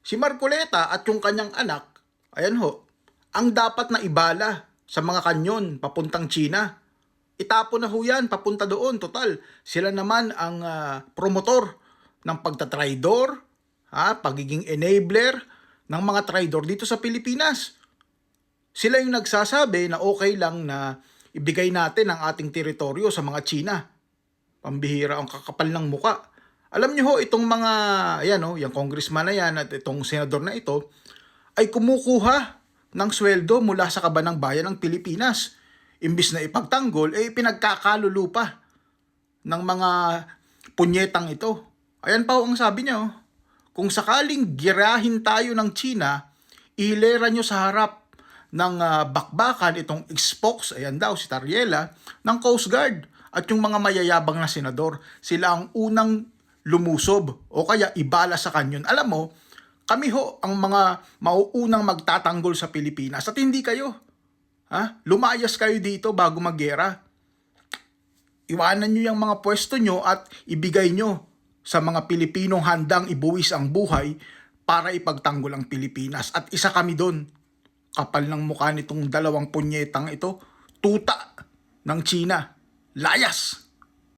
Si Marcoleta at yung kanyang anak, ayan ho, ang dapat na ibala sa mga kanyon papuntang China. Itapon na ho yan, papunta doon. Total, sila naman ang promotor ng pagtatraidor, pagiging enabler ng mga traidor dito sa Pilipinas. Sila yung nagsasabi na okay lang na ibigay natin ang ating teritoryo sa mga China. Pambihira ang kakapal ng muka. Alam niyo ho, itong mga, ayan ho, yung congressman na yan at itong senador na ito, ay kumukuha ng sweldo mula sa kabanang bayan ng Pilipinas. Imbis na ipagtanggol, pinagkakalulupa ng mga punyetang ito. Ayan pa ho ang sabi niya, kung sakaling girahin tayo ng China, ihilera nyo sa harap ng bakbakan itong spokes, ayan daw si Tariela, ng Coast Guard at yung mga mayayabang na senador. Sila ang unang lumusob o kaya ibala sa kanyon. Alam mo, kami ho ang mga mauunang magtatanggol sa Pilipinas at hindi kayo. Lumayas kayo dito bago maggera. Iwanan nyo yung mga pwesto nyo at ibigay nyo sa mga Pilipinong handang ibuwis ang buhay para ipagtanggol ang Pilipinas. At isa kami doon. Kapal ng mukha nitong dalawang punyetang ito, tuta ng China. Layas!